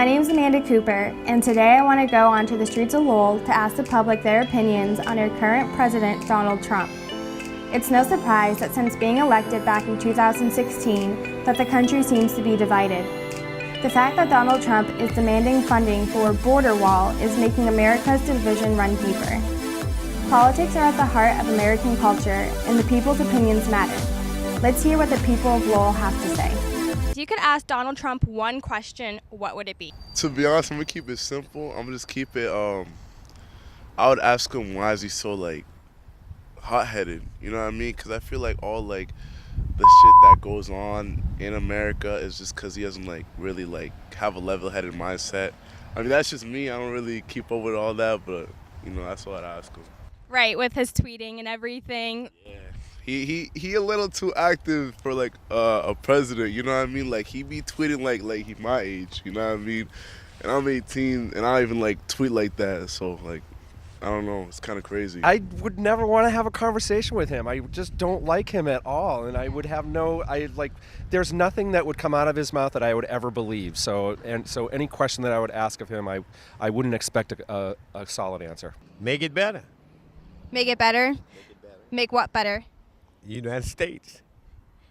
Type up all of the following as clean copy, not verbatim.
My name is Amanda Cooper, and today I want to go onto the streets of Lowell to ask the public their opinions on our current president, Donald Trump. It's no surprise that since being elected back in 2016, that the country seems to be divided. The fact that Donald Trump is demanding funding for a border wall is making America's division run deeper. Politics are at the heart of American culture, and the people's opinions matter. Let's hear what the people of Lowell have to say. If you could ask Donald Trump one question, what would it be? To be honest, I'm gonna keep it simple. I'm gonna just keep it. I would ask him why is he so hot-headed. You know what I mean? Because I feel like all the shit that goes on in America is just because he doesn't really have a level-headed mindset. I mean, that's just me. I don't really keep up with all that, but that's what I'd ask him. Right, with his tweeting and everything. Yeah. He a little too active for a president, you know what I mean? He be tweeting like he my age, you know what I mean? And I'm 18 and I don't even tweet like that, so I don't know, it's kind of crazy. I would never want to have a conversation with him. I just don't like him at all, and I would have there's nothing that would come out of his mouth that I would ever believe. So any question that I would ask of him, I wouldn't expect a solid answer. Make it better. Make it better? Make what better? United States.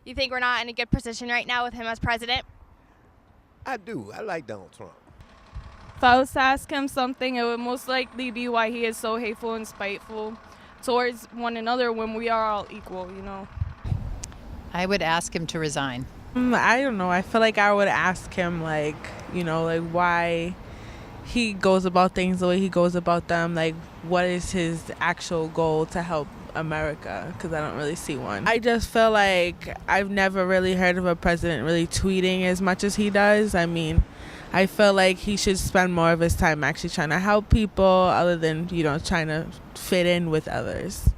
You think we're not in a good position right now with him as president? I do. I like Donald Trump. If I was to ask him something, it would most likely be why he is so hateful and spiteful towards one another when we are all equal, I would ask him to resign. I don't know. I feel like I would ask him, why he goes about things the way he goes about them. What is his actual goal to help America? Because I don't really see one. I just feel like I've never really heard of a president really tweeting as much as he does. I mean, I feel like he should spend more of his time actually trying to help people other than, trying to fit in with others.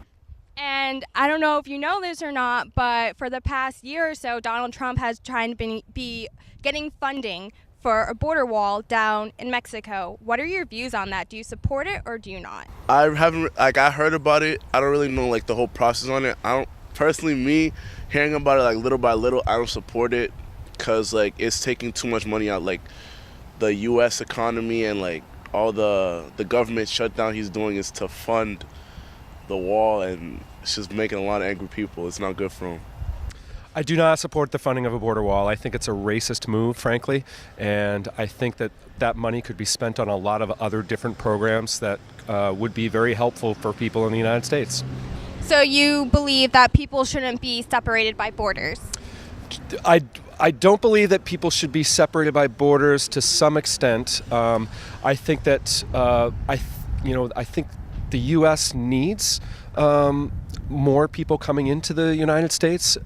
And I don't know if you know this or not, but for the past year or so, Donald Trump has tried to be getting funding for a border wall down in Mexico. What are your views on that? Do you support it or do you not? I haven't, I heard about it. I don't really know the whole process on it. I don't, personally, me, hearing about it little by little, I don't support it because it's taking too much money out. The U.S. economy and all the government shutdown he's doing is to fund the wall, and it's just making a lot of angry people. It's not good for him. I do not support the funding of a border wall. I think it's a racist move, frankly, and I think that money could be spent on a lot of other different programs that would be very helpful for people in the United States. So you believe that people shouldn't be separated by borders? I don't believe that people should be separated by borders to some extent. I think that I think the U.S. needs more people coming into the United States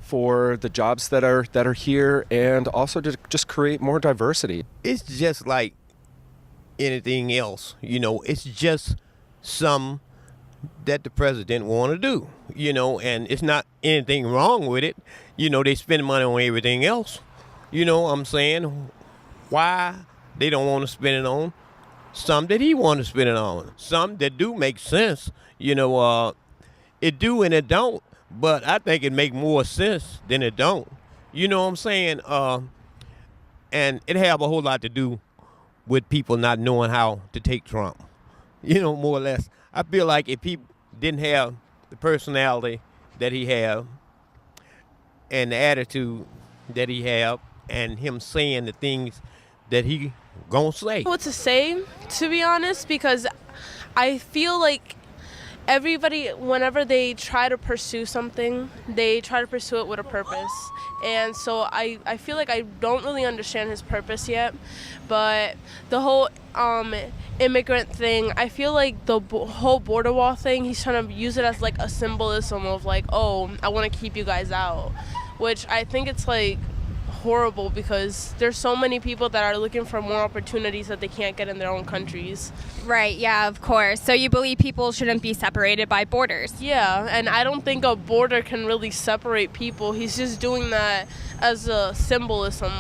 for the jobs that are here, and also to just create more diversity. It's just like anything else, it's just some that the president want to do, and it's not anything wrong with it. They spend money on everything else. I'm saying, why they don't want to spend it on some that he want to spend it on, some that do make sense. It do and it don't, but I think it make more sense than it don't. You know what I'm saying? And it have a whole lot to do with people not knowing how to take Trump. More or less. I feel like if he didn't have the personality that he have and the attitude that he have and him saying the things that he gonna say. What to say, to be honest, because I feel like everybody, whenever they try to pursue something, they try to pursue it with a purpose. And so I feel like I don't really understand his purpose yet. But the whole immigrant thing, I feel like the whole border wall thing, he's trying to use it as a symbolism of oh, I want to keep you guys out. Which I think it's horrible because there's so many people that are looking for more opportunities that they can't get in their own countries. Right, yeah, of course. So you believe people shouldn't be separated by borders? Yeah, and I don't think a border can really separate people. He's just doing that as a symbolism,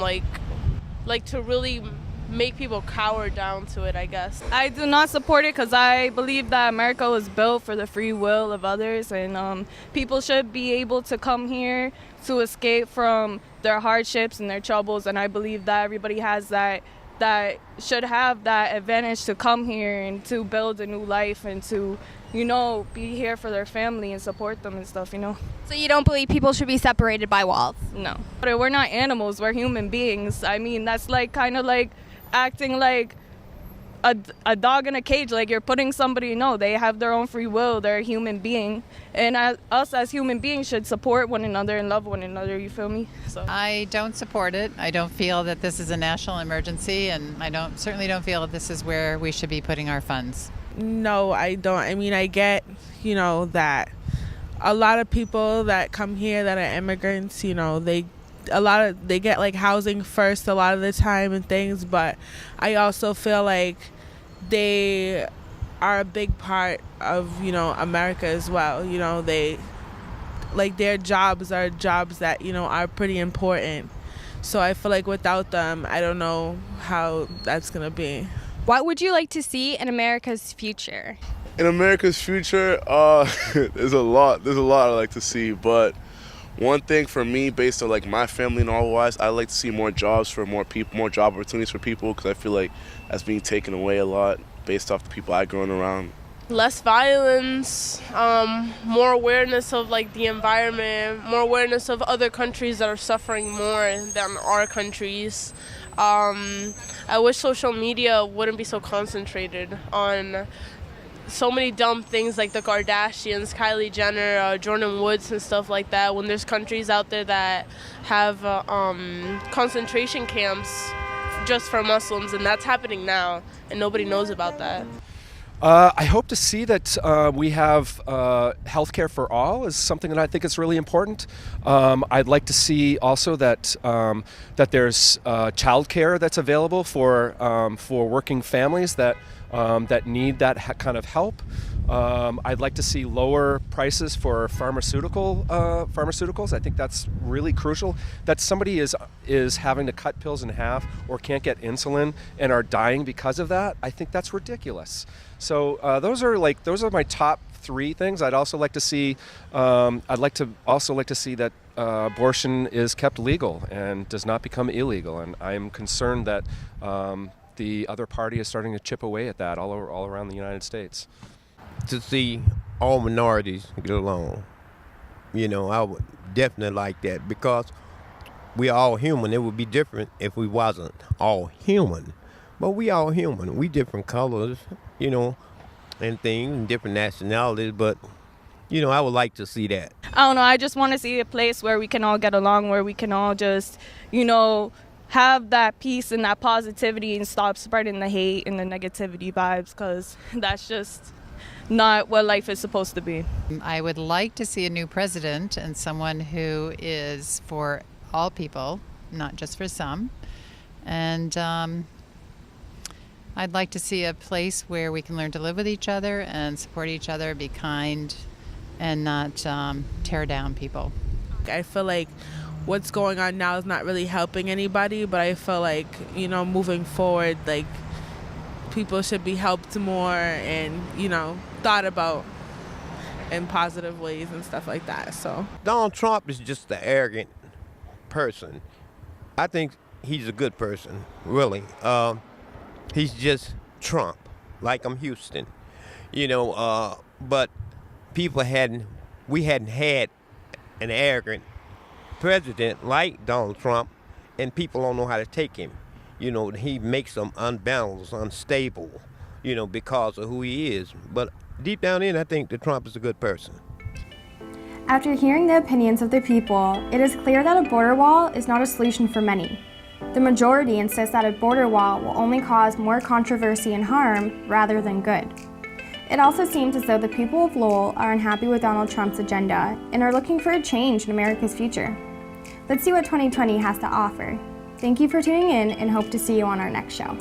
to really make people cower down to it, I guess. I do not support it because I believe that America was built for the free will of others, and people should be able to come here to escape from their hardships and their troubles, and I believe that everybody has that that should have that advantage to come here and to build a new life and to, be here for their family and support them and stuff, So you don't believe people should be separated by walls? No. But we're not animals, we're human beings. I mean, that's like kind of like acting like a dog in a cage, like you're putting somebody, no, they have their own free will, they're a human being. And us as human beings should support one another and love one another, you feel me? So I don't support it. I don't feel that this is a national emergency, and I certainly don't feel that this is where we should be putting our funds. No, I don't. I mean, I get, that a lot of people that come here that are immigrants, they get like housing first a lot of the time and things, but I also feel like they are a big part of, America as well. They like their jobs are jobs that, are pretty important. So I feel like without them, I don't know how that's going to be. What would you like to see in America's future? In America's future, there's a lot I like to see, but one thing for me, based on like my family and all wise, I like to see more jobs for more people, more job opportunities for people, because I feel like that's being taken away a lot based off the people I've grown around. Less violence, more awareness of like the environment, more awareness of other countries that are suffering more than our countries. I wish social media wouldn't be so concentrated on so many dumb things like the Kardashians, Kylie Jenner, Jordan Woods and stuff like that, when there's countries out there that have concentration camps just for Muslims, and that's happening now, and nobody knows about that. I hope to see that we have healthcare for all is something that I think is really important. I'd like to see also that that there's childcare that's available for working families that need that kind of help. I'd like to see lower prices for pharmaceuticals. I think that's really crucial. That somebody is having to cut pills in half or can't get insulin and are dying because of that. I think that's ridiculous. So those are my top three things. I'd also like to see. I'd like to see that abortion is kept legal and does not become illegal. And I'm concerned that the other party is starting to chip away at that all around the United States. To see all minorities get along, I would definitely like that, because we all human. It would be different if we wasn't all human, but we all human. We different colors, and things, and different nationalities, but I would like to see that. I don't know, I just want to see a place where we can all get along, where we can all just, have that peace and that positivity and stop spreading the hate and the negativity vibes, because that's just not what life is supposed to be. I would like to see a new president and someone who is for all people, not just for some. And I'd like to see a place where we can learn to live with each other and support each other, be kind, and not tear down people. I feel like what's going on now is not really helping anybody, but I feel like, moving forward, like, people should be helped more and, thought about in positive ways and stuff like that. So Donald Trump is just an arrogant person. I think he's a good person, really. He's just Trump, like I'm Houston, but we hadn't had an arrogant president like Donald Trump, and people don't know how to take him. He makes them unbalanced, unstable, because of who he is. But deep down in, I think that Trump is a good person. After hearing the opinions of the people, it is clear that a border wall is not a solution for many. The majority insists that a border wall will only cause more controversy and harm rather than good. It also seems as though the people of Lowell are unhappy with Donald Trump's agenda and are looking for a change in America's future. Let's see what 2020 has to offer. Thank you for tuning in and hope to see you on our next show.